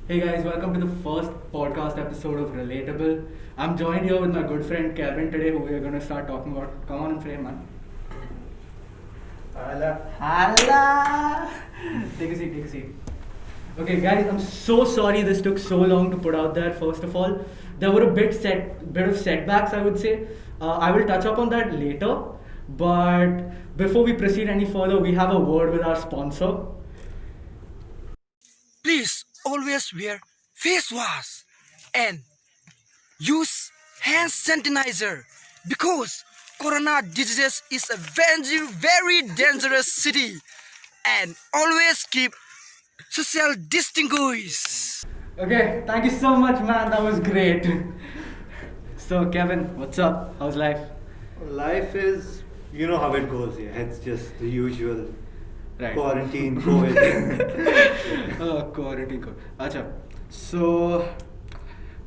Hey guys, welcome to the first podcast episode of Relatable. I'm joined here with my good friend Kevin today, who we are going to start talking about. Come on in frame, man. Hala! Take a seat, take a seat. Okay, guys, I'm so sorry this took so long to put out there. First of all, there were a bit of setbacks, I would say. I will touch up on that later. But before we proceed any further, we have a word with our sponsor. Please always wear face wash and use hand sanitizer because corona disease is a very dangerous city and always keep social distinguish. Okay, thank you so much, man. That was great. So, Kevin, what's up? How's life? Life is, you know how it goes, yeah. It's just the usual Right. quarantine, COVID. Quarantine code. Acha. So,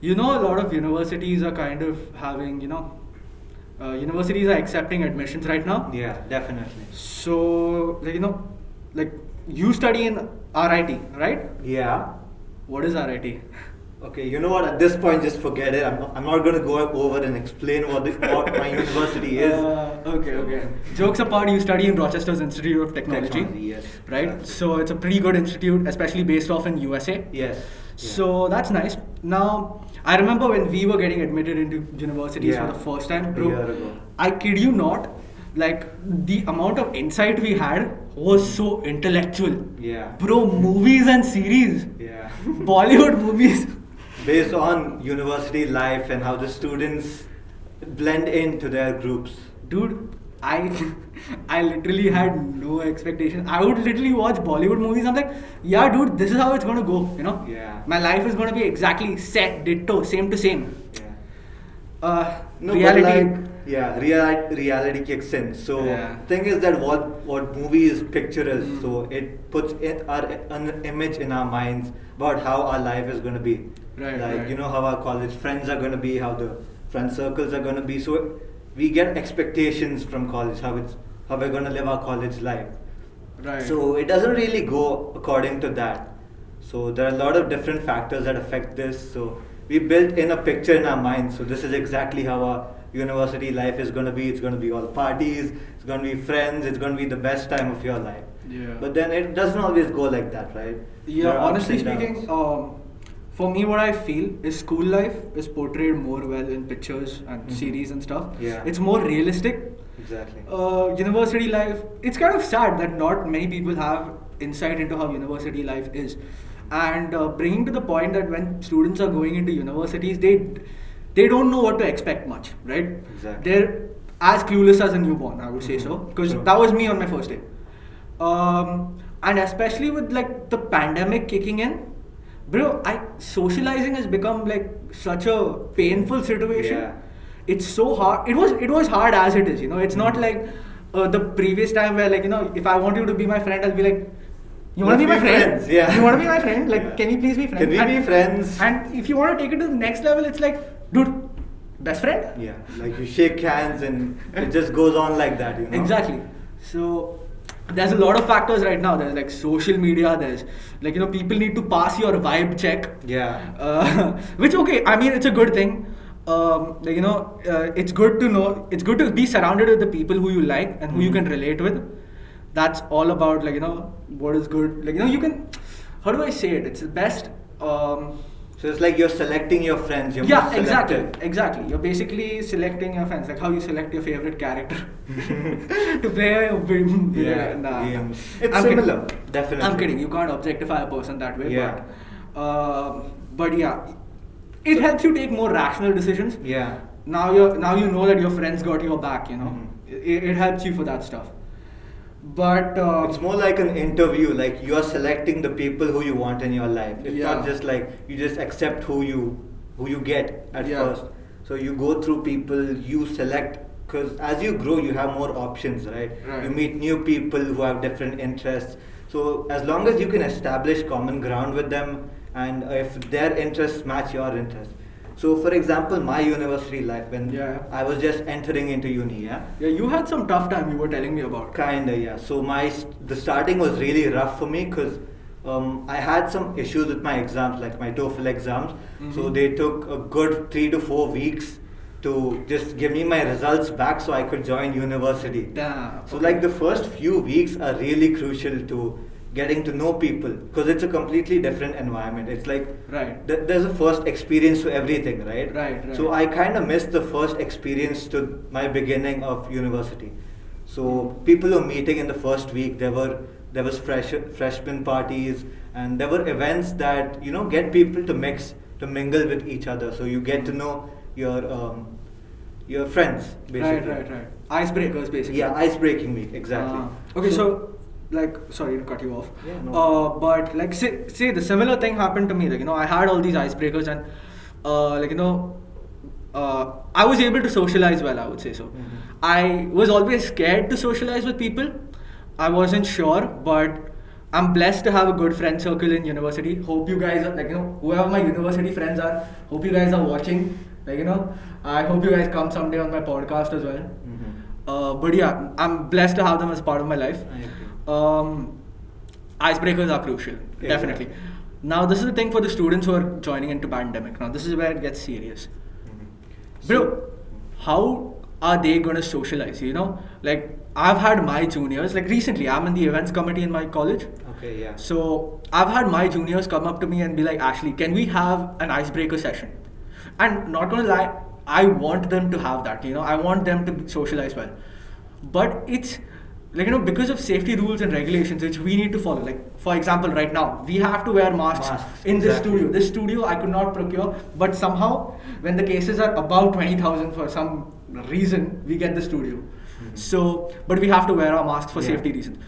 a lot of universities are kind of having, universities are accepting admissions right now. Yeah, definitely. So, like you study in RIT, right? Yeah. What is RIT? Okay, you know what? At this point, just forget it. I'm not going to go over and explain what my university is. Okay. Jokes apart, you study in Rochester's Institute of Technology. Yes. Right? Exactly. So it's a pretty good institute, especially based off in USA. Yes. So that's nice. Now, I remember when we were getting admitted into universities Yeah. for the first time, A bro. year ago. I kid you not, like the amount of insight we had was so intellectual. Yeah. Bro, movies and series, Yeah. Bollywood movies. Based on university life and how the students blend into their groups. Dude, I I literally had no expectations. I would literally watch Bollywood movies. I'm like, yeah, dude, this is how it's gonna go. Yeah. My life is gonna be exactly set, ditto, same to same. Yeah. No, Reality. but reality kicks in. So Yeah. thing is that what movie is picture is, so it puts an image in our minds about how our life is going to be. Right, Like right. you know how our college friends are going to be, how the friend circles are going to be. So we get expectations from college, how we're going to live our college life. Right. So it doesn't really go according to that. So there are a lot of different factors that affect this. So we built in a picture in our mind. So this is exactly how our university life is going to be. It's going to be all parties. It's going to be friends. It's going to be the best time of your life. Yeah. But then it doesn't always go like that, right? Yeah, There are ups honestly and downs. speaking, for me, what I feel is school life is portrayed more well in pictures and Mhm. series and stuff. Yeah. It's more realistic. Exactly. University life, it's kind of sad that not many people have insight into how university life is. And bringing to the point that when students are going into universities, they don't know what to expect much, right? Exactly. They're as clueless as a newborn, I would say so, Mhm. because True. that was me on my first day. And especially with like the pandemic kicking in, bro, socializing has become like such a painful situation. Yeah. It's so hard. It was hard as it is. It's not like the previous time where if I want you to be my friend, I'll be like, you want to Let's be my be friend? friends, yeah. You want to be my friend? Like, Yeah. can you please be friends? Can we be friends? And if you want to take it to the next level, it's like, dude, best friend? Yeah. Like you shake hands and it just goes on like that, you know? Exactly. So there's a lot of factors right now. There's like social media. There's people need to pass your vibe check. Yeah. Which okay, I mean it's a good thing. It's good to know. It's good to be surrounded with the people who you like and who you can relate with. That's all about what is good. You can. How do I say it? It's the best. So it's like you're selecting your friends. You're Yeah, more selective. exactly. You're basically selecting your friends, like how you select your favorite character to play a game. Yeah, Nah. games. It's I'm kidding. similar, definitely. I'm kidding. You can't objectify a person that way. Yeah. But yeah, it helps you take more rational decisions. Yeah. Now you know that your friends got your back. Mhm. It helps you for that stuff. But It's more like an interview, like you are selecting the people who you want in your life. It's Yeah. not just like you just accept who you get at Yeah. first. So you go through people, you select, because as you grow, you have more options, right? Right. You meet new people who have different interests. So as long as you can establish common ground with them, and if their interests match your interests. So, for example, my university life, when Yeah. I was just entering into uni, yeah. yeah, you had some tough time. You were telling me about. Kinda, yeah. So the starting was really rough for me because I had some issues with my exams, like my TOEFL exams. So Mhm. they took a good 3 to 4 weeks to just give me my results back so I could join university. Damn. So Okay. like the first few weeks are really crucial to getting to know people because it's a completely different environment. It's like Right. there's a first experience to everything, right? Right, So right. I kind of missed the first experience to my beginning of university. So people were meeting in the first week. There was freshman parties, and there were events that get people to mix to mingle with each other. So you get to know your friends basically. Right. Icebreakers, basically. Yeah, ice breaking week exactly. Okay, so like, sorry to cut you off. Yeah, no. But like, say the similar thing happened to me. Like, I had all these icebreakers, and like, I was able to socialize well, I would say so. Mhm. I was always scared to socialize with people. I wasn't sure, but I'm blessed to have a good friend circle in university. Hope you guys are, like, whoever my university friends are, hope you guys are watching. Like, I hope you guys come someday on my podcast as well. But yeah, I'm blessed to have them as part of my life. I agree. Icebreakers are crucial, Yeah, definitely. exactly. Now, this is the thing for the students who are joining into pandemic. Now, this is where it gets serious. Bro, how are they going to socialize? Like, I've had my juniors, like recently, I'm in the events committee in my college. Okay, yeah. So I've had my juniors come up to me and be like, Ashley, can we have an icebreaker session? And not gonna lie, I want them to have that. I want them to socialize well. But it's like, because of safety rules and regulations which we need to follow. Like, for example, right now, we have to wear masks in this exactly. studio. This studio I could not procure, but somehow when the cases are above 20,000 for some reason, we get the studio. So, but we have to wear our masks for Yeah. safety reasons.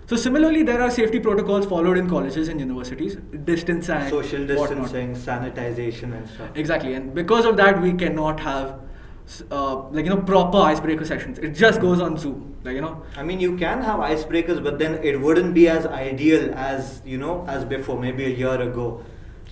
So similarly, there are safety protocols followed in colleges and universities, distance and Social whatnot. distancing, sanitization, and stuff. Exactly, and because of that, we cannot have proper icebreaker sessions. It just goes on Zoom, I mean, you can have icebreakers, but then it wouldn't be as ideal as before, maybe a year ago.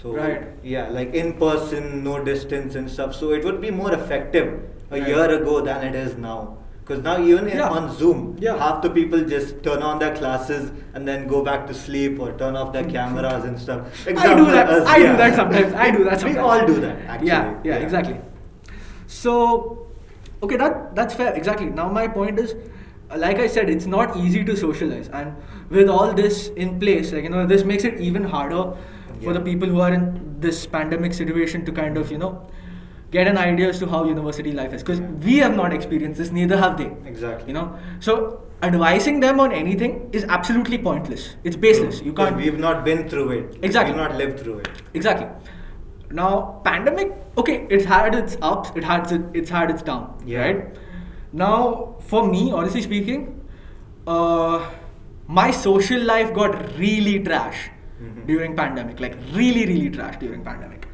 So Right. yeah, like in person, no distance and stuff. So it would be more effective a Right. year ago than it is now. Because now even Yeah. on Zoom, Yeah. half the people just turn on their classes and then go back to sleep or turn off their cameras and stuff. I do Example, that. us, I yeah. do that sometimes. I do that sometimes. We all do that actually. Yeah, exactly. So, okay, that's fair. Exactly. Now my point is, like I said, it's not easy to socialize, and with all this in place, this makes it even harder for the Yeah. people who are in this pandemic situation to kind of get an idea as to how university life is, because Yeah. we have not experienced this, neither have they. Exactly. So advising them on anything is absolutely pointless. It's baseless. You Because can't. we've not been through it. Exactly. We've not lived through it. Exactly. Now, pandemic, okay, it's had its ups, it's had its down, Yeah. right? Now, for me, honestly speaking, my social life got really trash Mhm. during pandemic, like really, really trash during pandemic.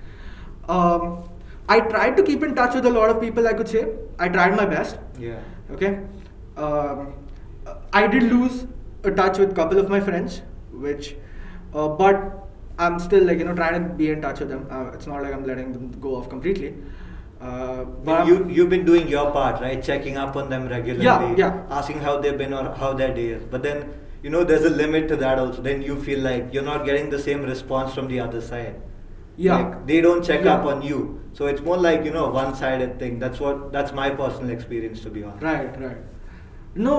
I tried to keep in touch with a lot of people, I could say. I tried my best. Yeah. Okay. Um, I did lose a touch with a couple of my friends, but I'm still trying to be in touch with them. It's not like I'm letting them go off completely. But You've been doing your part, right? Checking up on them regularly, Yeah. asking how they've been or how their day is. But then there's a limit to that also. Then you feel like you're not getting the same response from the other side. Yeah. Like, they don't check Yeah. up on you. So it's more like one-sided thing. That's my personal experience, to be honest. Right. No,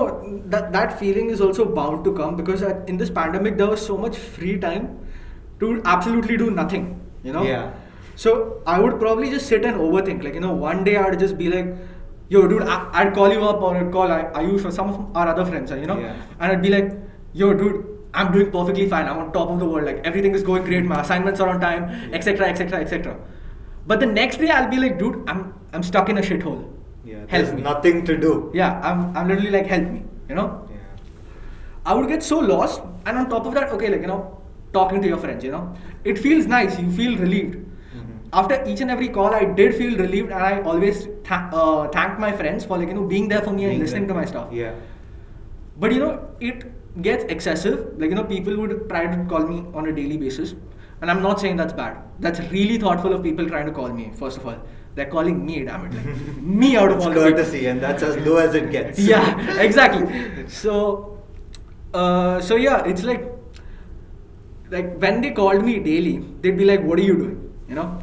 that feeling is also bound to come because in this pandemic there was so much free time to absolutely do nothing. Yeah. So I would probably just sit and overthink. One day I'd just be like, yo, dude, I'd call you up, or I'd call Ayush or some of our other friends, Yeah. and I'd be like, yo, dude, I'm doing perfectly fine. I'm on top of the world. Like, everything is going great. My assignments are on time, etc., etc., etc. But the next day I'll be like, dude, I'm stuck in a shithole. Yeah. Help There's me. nothing to do. Yeah, I'm literally like, help me. Yeah. I would get so lost, and on top of that, okay, talking to your friends, it feels nice. You feel relieved. After each and every call, I did feel relieved, and I always thanked my friends for being there for me and Being listening there. to my stuff. Yeah. But it gets excessive. People would try to call me on a daily basis, and I'm not saying that's bad. That's really thoughtful of people trying to call me. First of all, they're calling me, damn it, like, me out of It's all the people. courtesy, and that's as low as it gets. Yeah, exactly. So yeah, it's like like when they called me daily, they'd be like, "What are you doing?" You know.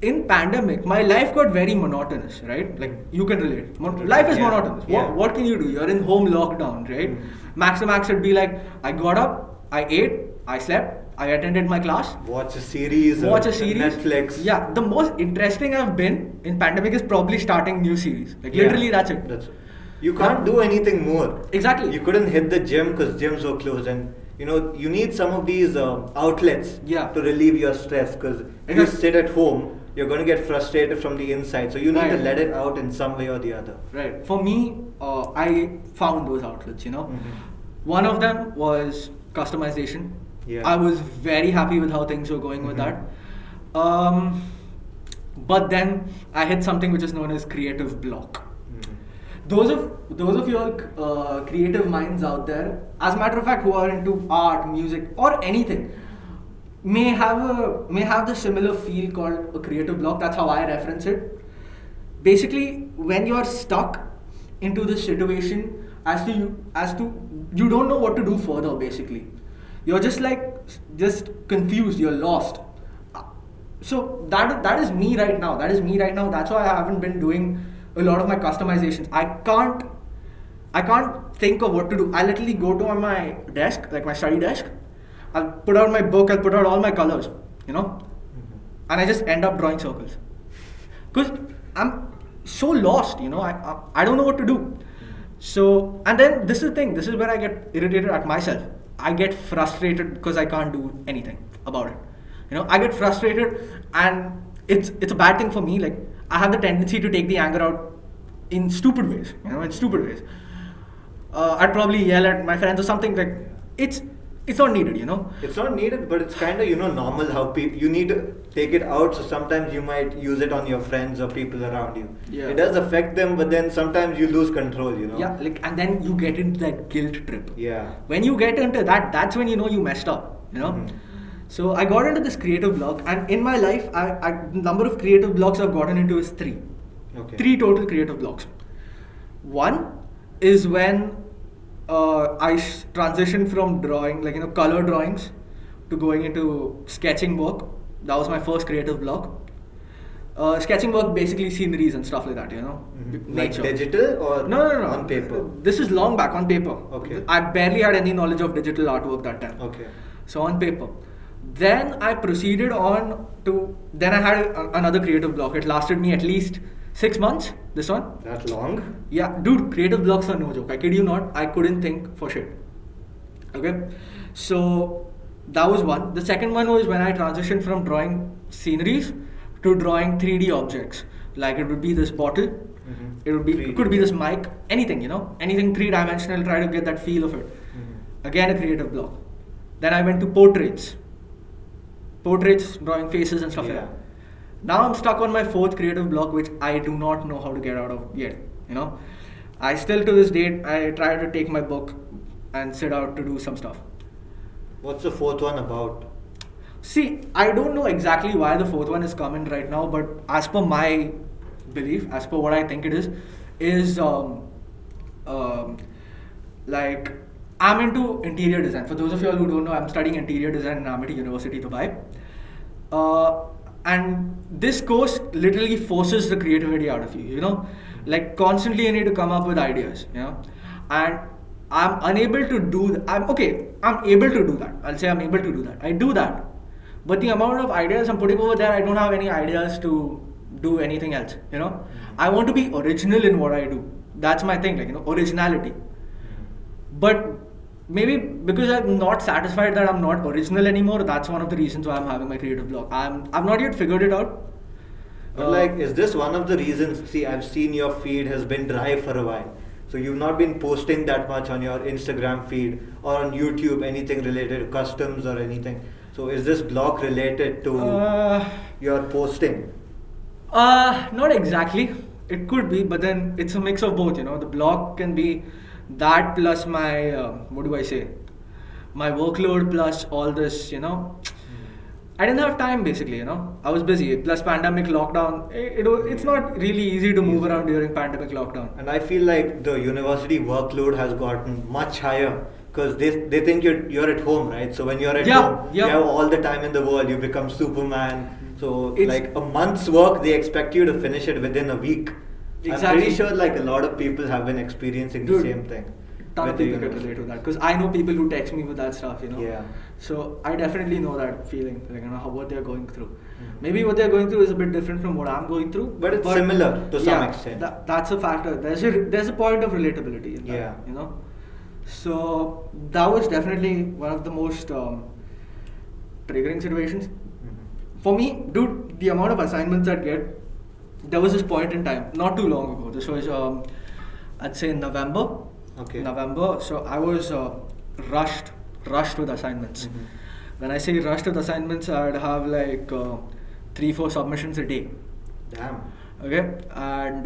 In pandemic, my life got very monotonous, right? Like you can relate. Life is Yeah. monotonous. Yeah. What can you do? You're in home lockdown, right? Max to max would be like, I got up, I ate, I slept, I attended my class, Watch a series. watch or a series. Netflix. Yeah, the most interesting I've been in pandemic is probably starting new series. Like Yeah, literally, that's it. You can't do anything more. Exactly. You couldn't hit the gym because gyms were closed, and you need some of these outlets Yeah. to relieve your stress. Because if you Exactly. sit at home, you're going to get frustrated from the inside. So you need to Right. let it out in some way or the other. Right. For me, I found those outlets. One of them was customization. Yeah. I was very happy with how things were going with that. But then I hit something which is known as creative block. Those of your creative minds out there, as a matter of fact, who are into art, music, or anything, may have the similar feel called a creative block. That's how I reference it. Basically, when you are stuck into this situation, as to you don't know what to do further. Basically, you're just confused. You're lost. So that is me right now. That's why I haven't been doing a lot of my customizations. I can't think of what to do. I literally go to my desk, like my study desk. I'll put out my book. I'll put out all my colors, and I just end up drawing circles. Because I'm so lost, I don't know what to do. So, and then this is the thing. This is where I get irritated at myself. I get frustrated because I can't do anything about it. I get frustrated, and it's a bad thing for me. Like I have the tendency to take the anger out in stupid ways. I'd probably yell at my friends or something. Like it's not needed. It's not needed, but it's kind of normal how you need to take it out. So sometimes you might use it on your friends or people around you. Yeah. It does affect them, but then sometimes you lose control. Yeah, and then you get into that guilt trip. Yeah. When you get into that, that's when you messed up. So I got into this creative block, and in my life, the number of creative blocks I've gotten into is 3. Okay. 3 total creative blocks. One is when I transitioned from drawing, color drawings, to going into sketching work. That was my first creative block. Sketching work, basically sceneries and stuff like that, Like nature. digital or No. on paper? This is long back on paper. Okay. I barely had any knowledge of digital artwork that time. Okay. So on paper. Then I proceeded on to. Then I had another creative block. It lasted me at least 6 months. This one. That long? Yeah, dude, creative blocks are no joke. I kid you not. I couldn't think for shit. Okay, so that was one. The second one was when I transitioned from drawing sceneries to drawing 3D objects. Like it would be this bottle. It could be this mic. Anything, anything 3-dimensional. Try to get that feel of it. Again, a creative block. Then I went to portraits, drawing faces and stuff like Yeah. that. Now I'm stuck on my 4th creative block, which I do not know how to get out of yet. I still to this date I try to take my book and sit out to do some stuff. What's the 4th one about? See, I don't know exactly why the 4th one is coming right now, but as per my belief, as per what I think it is like I'm into interior design. For those of you all who don't know, I'm studying interior design in Amity University, Dubai. And this course literally forces the creativity out of you, like constantly you need to come up with ideas, and I'm unable to do that. I'm able to do that. I'll say I'm able to do that. I do that. But the amount of ideas I'm putting over there, I don't have any ideas to do anything else, I want to be original in what I do. That's my thing, originality. But maybe because I'm not satisfied that I'm not original anymore, that's one of the reasons why I'm having my creative block. I've not yet figured it out. But is this one of the reasons? See, I've seen your feed has been dry for a while. So you've not been posting that much on your Instagram feed or on YouTube, anything related to customs or anything. So is this block related to your posting? Not exactly. It could be, but then it's a mix of both. The block can be that plus my my workload plus all this. I didn't have time basically. I was busy. Plus pandemic lockdown. It's not really easy to move around during pandemic lockdown. And I feel like the university workload has gotten much higher because they think you're at home, right? So when you're at Yeah, home, yeah. you have all the time in the world. You become Superman. So It's- like a month's work, they expect you to finish it within a week. I'm Exactly. pretty sure like a lot of people have been experiencing the Dude, same thing. Ton of with the people can university. relate to that because I know people who text me with that stuff, you know. Yeah. So I definitely know that feeling, like what they're going through. Mhm. Maybe what they're going through is a bit different from what I'm going through, But it's similar to some extent. That's a factor. There's a point of relatability in that, Yeah. you know. So that was definitely one of the most triggering situations Mhm. for me, dude. The amount of assignments I'd get. There was this point in time, not too long ago. This was, I'd say, in November. Okay. November. So I was rushed with assignments. Mhm. When I say rushed with assignments, I'd have like 3-4 submissions a day. Damn. Okay, and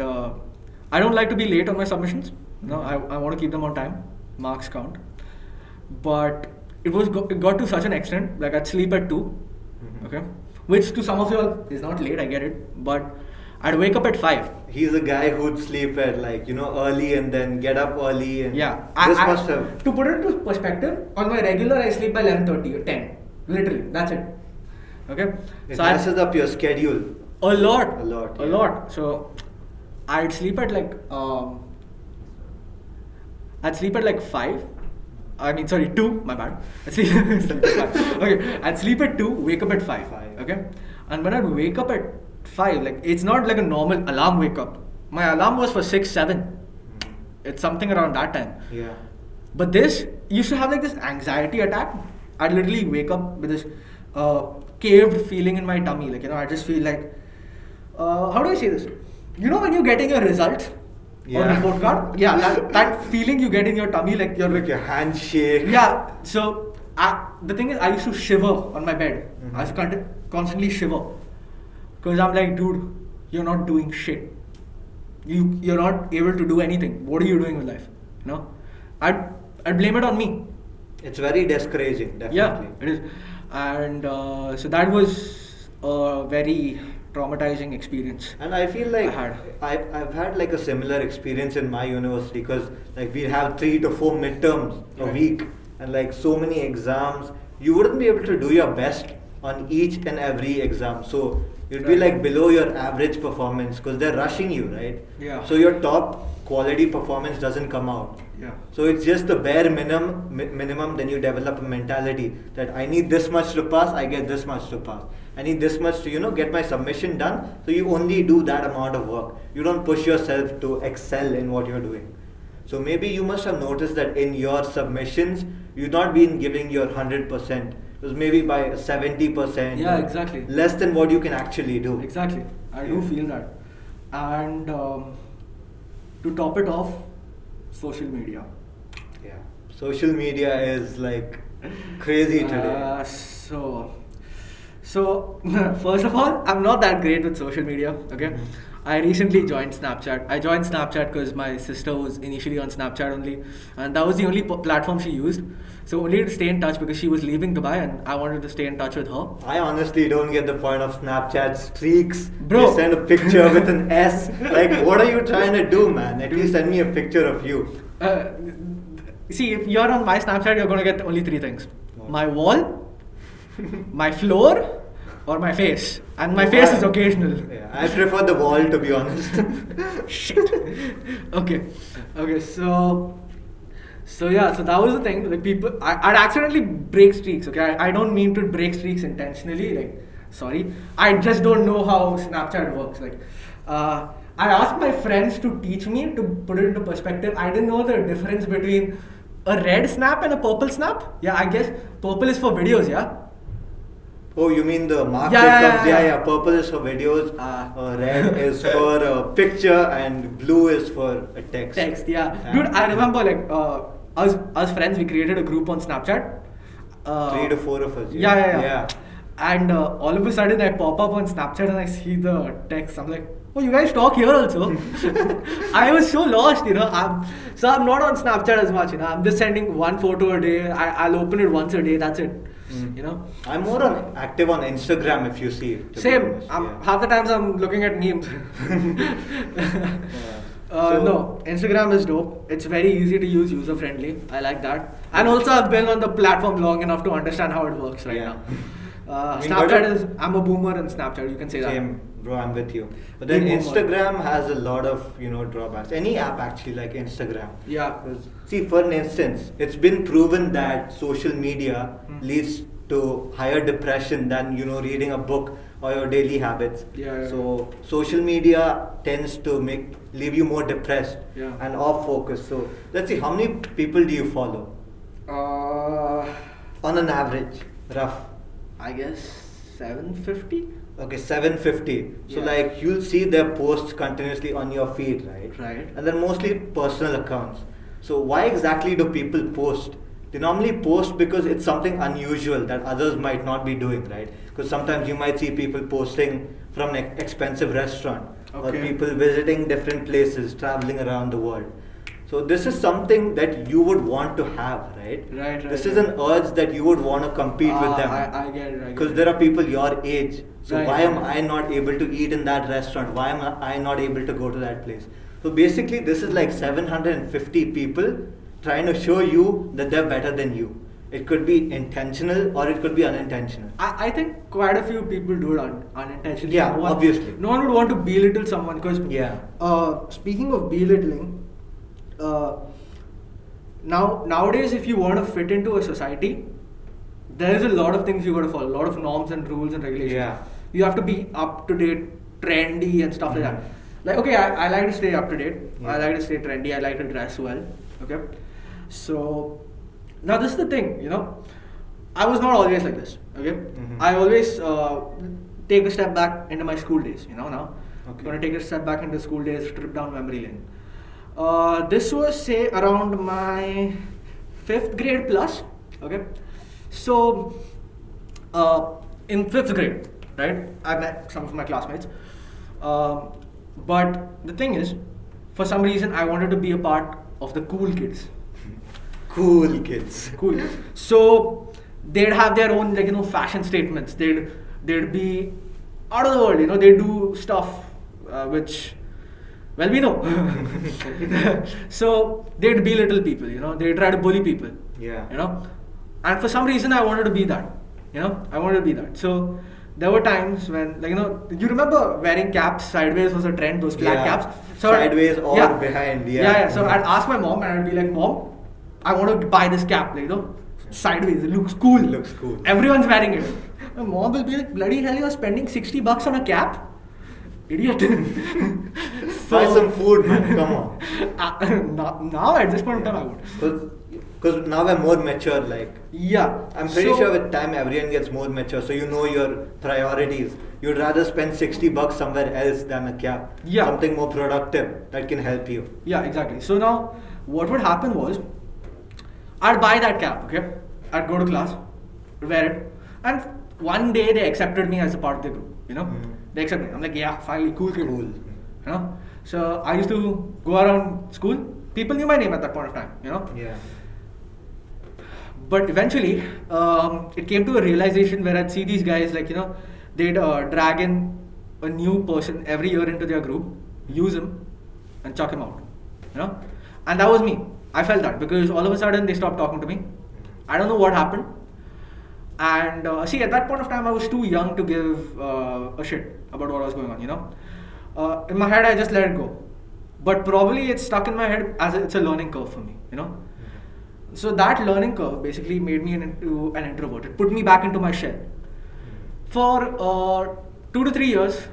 I don't like to be late on my submissions. No, I want to keep them on time. Marks count. But it got to such an extent. Like I'd sleep at 2. Mhm. Okay, which to some of you all is not late. I get it, but I'd wake up at 5. He's a guy who'd sleep at like early and then get up early and Yeah, this must have. To put it into perspective, on my regular I sleep by 11:30 or 10. Literally, that's it. Okay, It so I messes up your schedule. a lot, A lot, a yeah. lot. So I'd sleep at like 5. I mean, sorry, 2. My bad. I'd sleep okay, I'd sleep at 2, wake up at 5. 5. Okay, and when I'd wake up at 5, like it's not like a normal alarm wake up. My alarm was for 6, 7. Mhm. It's something around that time. Yeah. But this used to have like this anxiety attack. I'd literally wake up with this caved feeling in my tummy. Like, I just feel like, how do I say this? You know when you're getting your results on Yeah. report card? Yeah, that feeling you get in your tummy, like you're Like your handshake. yeah. So the thing is, I used to shiver on my bed. Mhm. I used to constantly shiver because I'm like, dude, you're not doing shit. You're not able to do anything. What are you doing with life? I'd blame it on me. It's very discouraging, definitely. Yeah, it is. And so that was a very traumatizing experience. And I feel like I had. I've had like a similar experience in my university because like we have 3 to 4 midterms a Right. week and like so many exams. You wouldn't be able to do your best on each and every exam. So you'd be Right. like below your average performance because they're rushing you, right? Yeah. So your top quality performance doesn't come out. Yeah. So it's just the bare minimum. Then you develop a mentality that I need this much to pass. I get this much to pass. I need this much to get my submission done. So you only do that amount of work. You don't push yourself to excel in what you're doing. So maybe you must have noticed that in your submissions, you've not been giving your 100%. It was maybe by 70%. Yeah, or exactly. Less than what you can actually do. Exactly. I do Yeah. feel that. And to top it off, social media. Yeah. Social media is like crazy today. So first of all, I'm not that great with social media. Okay, I recently joined Snapchat. I joined Snapchat because my sister was initially on Snapchat only, and that was the only platform she used. So only to stay in touch because she was leaving Dubai, and I wanted to stay in touch with her. I honestly don't get the point of Snapchat streaks. Bro. You send a picture with an S. Like, what are you trying to do, man? At least send me a picture of you. See, if you're on my Snapchat, you're gonna get only 3 things: What? my wall, my floor, or my face. And my face is occasional. Yeah, I prefer the wall, to be honest. Shit. Okay. So yeah, so that was the thing. Like I'd accidentally break streaks. Okay, I don't mean to break streaks intentionally. Like, sorry, I just don't know how Snapchat works. Like, I asked my friends to teach me to put it into perspective. I didn't know the difference between a red snap and a purple snap. Yeah, I guess purple is for videos. Yeah. Oh, you mean the mark Yeah, that yeah, comes? yeah, Yeah, yeah. yeah. Purple is for videos. Red is for a picture, and blue is for a text. Text, yeah. Dude, I remember like us friends, we created a group on Snapchat. 3 to 4 of us. Yeah. And all of a sudden I pop up on Snapchat and I see the text. I'm like, oh, you guys talk here also? I was so lost, I'm not on Snapchat as much, I'm just sending 1 photo a day. I'll open it once a day, that's it. I'm more active on Instagram if you see. To be Same. honest, yeah. Half the times I'm looking at memes. No, Instagram is dope. It's very easy to use, user friendly. I like that. And also, I've been on the platform long enough to understand how it works right Yeah. now. I mean, Snapchat is. I'm a boomer in Snapchat. You can say that. Same, bro. I'm with you. But then Big boomer. Instagram has a lot of drawbacks. Any app actually like Instagram. Yeah. 'Cause, see, for an instance, it's been proven that social media leads to higher depression than reading a book or your daily habits. Yeah. So social media tends to leave you more depressed Yeah. and off focus. So let's see, how many people do you follow on an average, rough? I guess 750. Okay, 750. So Yeah. like you'll see their posts continuously on your feed, right? Right. And they're mostly personal accounts. So why exactly do people post? They normally post because it's something unusual that others might not be doing, right? Because sometimes you might see people posting from an expensive restaurant or Okay. people visiting different places, traveling around the world. So this is something that you would want to have, right? Right. This is an urge that you would want to compete with them. I get it. Because there are people your age. So Right. why am I not able to eat in that restaurant? Why am I not able to go to that place? So basically this is like 750 people trying to show you that they're better than you. It could be intentional or it could be unintentional. I think quite a few people do it unintentionally. Yeah, obviously. No one would want to belittle someone because. Yeah. Speaking of belittling, nowadays if you want to fit into a society, there is a lot of things you got to follow, a lot of norms and rules and regulations. Yeah. You have to be up to date, trendy and stuff like that. Like okay, I like to stay up to date. Yeah. I like to stay trendy. I like to dress well. Okay, so now this is the thing. I was not always like this. Okay, I always take a step back into my school days. Now I'm Okay. gonna take a step back into school days, trip down memory lane. This was say around my 5th grade plus. Okay, so in 5th grade, right, I met some of my classmates. But the thing is, for some reason, I wanted to be a part of the cool kids. Cool kids. Cool kids. So they'd have their own fashion statements. They'd be out of the world. They do stuff which, well, we know. So they'd belittle people. They try to bully people. Yeah. And for some reason, I wanted to be that. I wanted to be that. So there were times when, you remember wearing caps sideways was a trend, those flat Yeah. caps. So Sideways or behind, yeah. So I'd ask my mom and I'd be like, Mom, I want to buy this cap, sideways. It looks cool. It looks cool. Everyone's wearing it. My mom will be like, bloody hell, you're spending $60 on a cap? Idiot. Buy some food, man. Come on. Now at this point in time, I would. Because now we're more mature, like. Yeah. I'm pretty sure with time everyone gets more mature, so you know your priorities. You'd rather spend $60 somewhere else than a cap. Yeah. Something more productive that can help you. Yeah, exactly. So now, what would happen was, I'd buy that cap, okay? I'd go to class, wear it, and one day they accepted me as a part of the group, They accepted me. I'm like, yeah, finally, cool kid. Cool. So I used to go around school. People knew my name at that point of time, Yeah. But eventually, it came to a realization where I'd see these guys they'd drag in a new person every year into their group, use him, and chuck him out. And that was me. I felt that because all of a sudden they stopped talking to me. I don't know what happened. And see, at that point of time, I was too young to give a shit about what was going on. In my head, I just let it go. But probably it's stuck in my head as it's a learning curve for me. So that learning curve basically made me into an introvert. It put me back into my shell. For 2 to 3 years,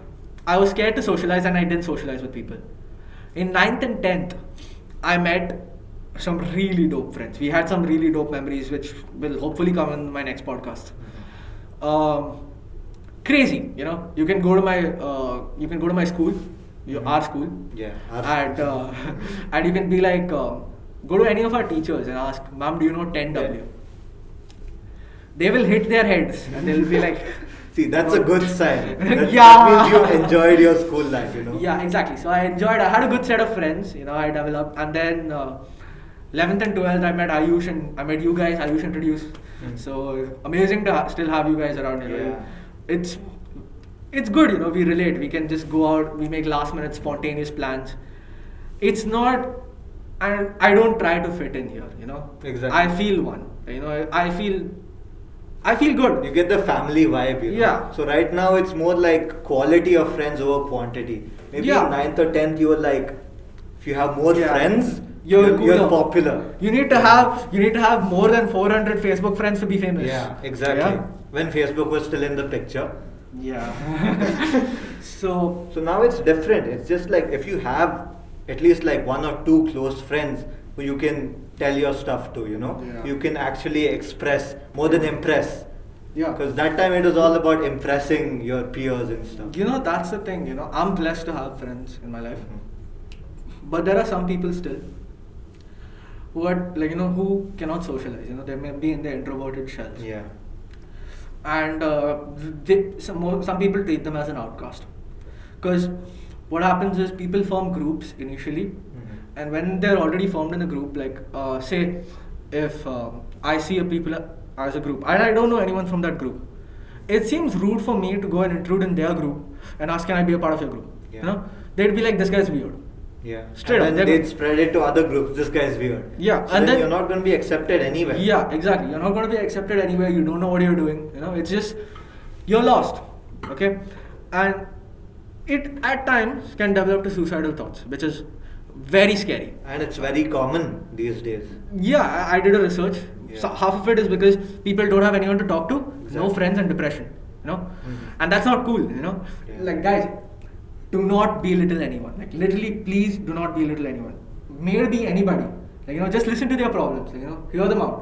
I was scared to socialize and I didn't socialize with people. In 9th and 10th, I met some really dope friends. We had some really dope memories which will hopefully come in my next podcast. Crazy, you can go to my school, our school. Yeah. And you can be like, go to any of our teachers and ask, Ma'am, do you know 10W? Yeah. They will hit their heads and they'll be like, See, that's a good sign. That Yeah. means you enjoyed your school life, Yeah, exactly. So I had a good set of friends, I developed. And then 11th and 12th, I met Ayush and I met you guys. Ayush introduced. So amazing to still have you guys around. Yeah. It's good, we relate. We can just go out, we make last minute spontaneous plans. it's not, and I don't try to fit in here, you know. Exactly. I feel one, you know. I feel good. You get the family vibe, you know. Yeah. So right now it's more like quality of friends over quantity. Maybe Yeah. in 9th or 10th you were like, if you have more Yeah. friends, You're you're cooler. popular. You need to have more than 400 Facebook friends to be famous. Yeah, exactly. Yeah. When Facebook was still in the picture. Yeah. So So now it's different. It's just like if you have at least like one or two close friends who you can tell your stuff to, you know, Yeah. you can actually express more than impress. yeah. Because that time it was all about impressing your peers and stuff. You know, that's the thing, you know. I'm blessed to have friends in my life. Mhm. But there are some people still who are like, you know, who cannot socialize, you know, they may be in their introverted shells. Yeah. And some people treat them as an outcast. Because what happens is people form groups initially, Mhm. and when they're already formed in a group, like say if I see a people as a group and I don't know anyone from that group, it seems rude for me to go and intrude in their group and ask, can I be a part of your group? Yeah. You know, they'd be like, this guy's weird. Yeah. Straight up, and they're then they'd good. spread it to other groups. This guy's weird. Yeah, So and then then- you're not going to be accepted anywhere. Yeah, exactly. You're not going to be accepted anywhere. You don't know what you're doing. You know, it's just you're lost. Okay, and it at times can develop to suicidal thoughts, which is very scary. And it's very common these days. Yeah, I did a research. Yeah. So half of it is because people don't have anyone to talk to, no Exactly. friends, and depression. You know, Mhm. and that's not cool. You know, Yeah. like guys, do not belittle anyone. Like literally, please do not belittle anyone. May it be anybody. Like, you know, just listen to their problems. Like, you know, hear them out.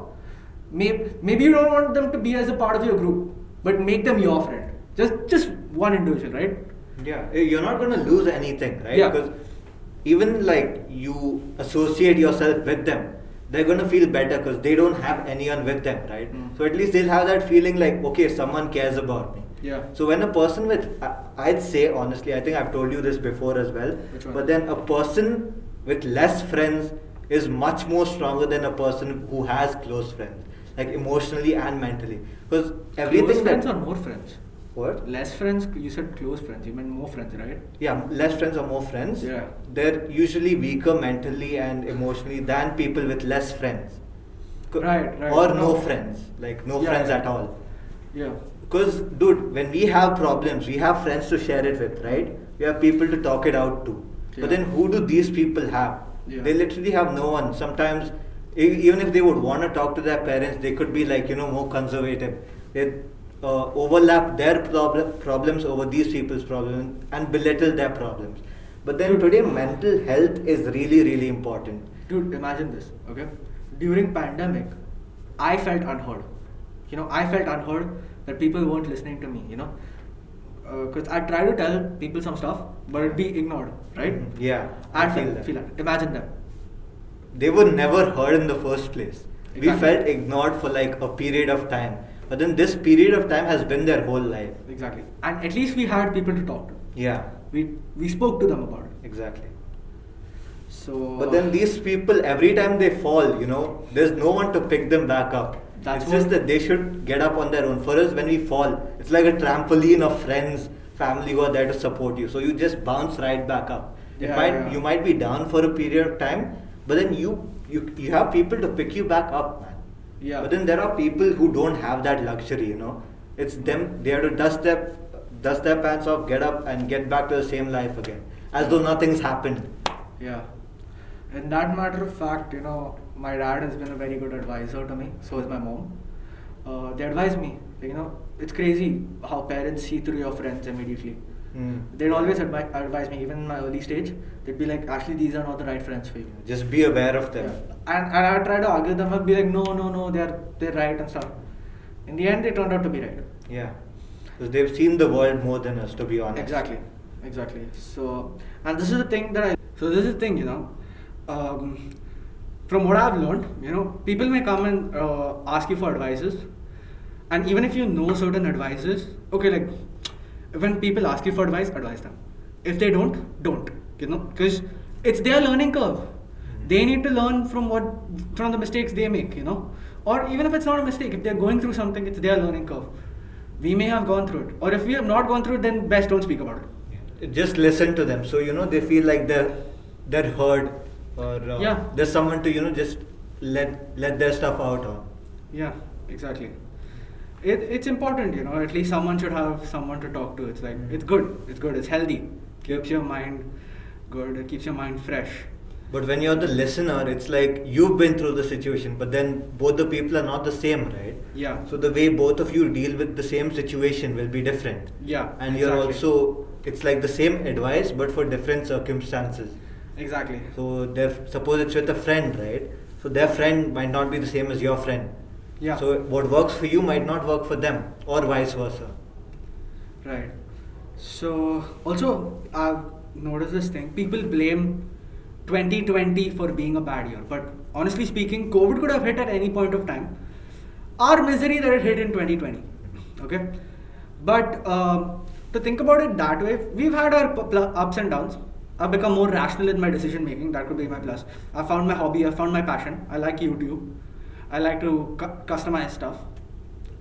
Maybe you don't want them to be as a part of your group, but make them your friend. Just one individual, right? Yeah, you're not going to lose anything, right? Yeah. Because even like you associate yourself with them, they're going to feel better because they don't have anyone with them, right? Mm. So at least they'll have that feeling like, okay, someone cares about me. Yeah. So when a person with, I'd say honestly, I think I've told you this before as well, Which one? but then a person with less friends is much more stronger than a person who has close friends, like emotionally and mentally. Because everything Close friends that, or more friends? what? Less friends. You said close friends. You meant more friends, right? Yeah, less friends or more friends. Yeah. They're usually weaker mentally and emotionally than people with less friends. Right. Or no No. friends, like no Yeah, friends yeah. at all. Yeah. Because, dude, when we have problems, we have friends to share it with, right? We have people to talk it out to. Yeah. But then who do these people have? Yeah. They literally have no one. Sometimes, even if they would want to talk to their parents, they could be like, more conservative. They overlap their problems over these people's problems and belittle their problems. But then today, mental health is really, really important. Dude, imagine this, okay? During pandemic, I felt unheard. You know, I felt unheard that people weren't listening to me, you know? Because I try to tell people some stuff, but it'd be ignored, right? Yeah, I feel feel that. Imagine that. They were never heard in the first place. We Exactly. felt ignored for like a period of time. But then this period of time has been their whole life. Exactly. And at least we had people to talk to. Yeah, We spoke to them about it. exactly. So. But then these people, every time they fall, there's no one to pick them back up. That's it's just what- that they should get up on their own. For us, when we fall, it's like a trampoline of friends, family who are there to support you. So you just bounce right back up. Yeah. You might be down for a period of time, but then you have people to pick you back up, man. Yeah. But then there are people who don't have that luxury, It's them, they have to dust their pants off, get up and get back to the same life again. As though nothing's happened. Yeah. In that matter of fact, my dad has been a very good advisor to me. So is my mom. They advise me. It's crazy how parents see through your friends immediately. Mm. They'd always advise me, even in my early stage. They'd be like, actually, these are not the right friends for you. Just be aware of them. And I try to argue them. I'd be like, no, they're right and stuff. In the end, they turned out to be right. Yeah. Because they've seen the world more than us, to be honest. Exactly. So, and this is the thing from what I've learned, people may come and ask you for advices, and even if you know certain advices, okay, like when people ask you for advice them. If they don't, because it's their learning curve. They need to learn from the mistakes they make, or even if it's not a mistake, if they're going through something, it's their learning curve. We may have gone through it, or if we have not gone through it, then best don't speak about it. Just listen to them. So, they feel like they're heard, or Yeah. there's someone to just let their stuff out on. Yeah, exactly. It's important, at least someone should have someone to talk to. It's like, it's good, it's healthy, keeps your mind good, it keeps your mind fresh. But when you're the listener, it's like you've been through the situation, but then both the people are not the same, right? Yeah. So the way both of you deal with the same situation will be different. Yeah, And you're exactly. also, it's like the same advice, but for different circumstances. Exactly. So suppose it's with a friend, right? So their friend might not be the same as your friend. Yeah. So what works for you might not work for them, or vice versa. Right. So also I've noticed this thing. People blame 2020 for being a bad year, but honestly speaking, COVID could have hit at any point of time. Our misery that it hit in 2020. Okay. But to think about it that way, we've had our ups and downs. I've become more rational in my decision making. That could be my plus. I found my hobby. I found my passion. I like YouTube. I like to customize stuff.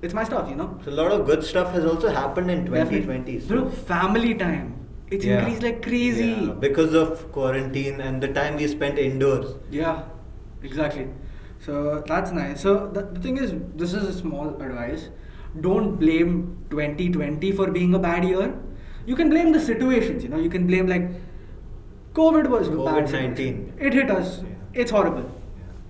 It's my stuff, So a lot of good stuff has also happened in 2020. Bro, family time. It's increased like crazy. Yeah, because of quarantine and the time we spent indoors. Yeah, exactly. So that's nice. So the thing is, this is a small advice. Don't blame 2020 for being a bad year. You can blame the situations, You can blame like COVID was a bad situation. COVID-19. It hit us. Yeah. It's horrible.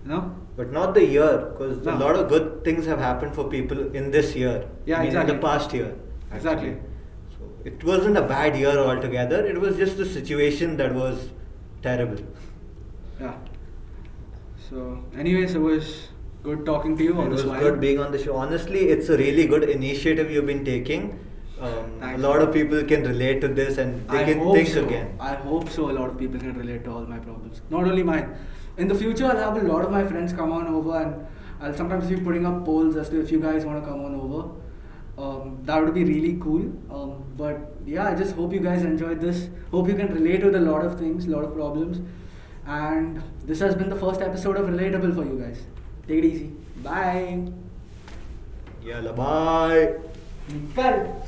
Yeah. But not the year, because No. a lot of good things have happened for people in this year. Yeah, In exactly. the past year. Exactly. So it wasn't a bad year altogether. It was just a situation that was terrible. Yeah. So, anyways, it was good talking to you. It was good being on the show. Honestly, it's a really good initiative you've been taking. A Thanks. lot of people can relate to this and they can think again. I hope so. A lot of people can relate to all my problems. Not only mine. In the future, I'll have a lot of my friends come on over, and I'll sometimes be putting up polls as to if you guys want to come on over. That would be really cool. But yeah, I just hope you guys enjoyed this. Hope you can relate with a lot of things, a lot of problems. And this has been the first episode of Relatable for you guys. Take it easy. Bye. Yalla, bye. Cut.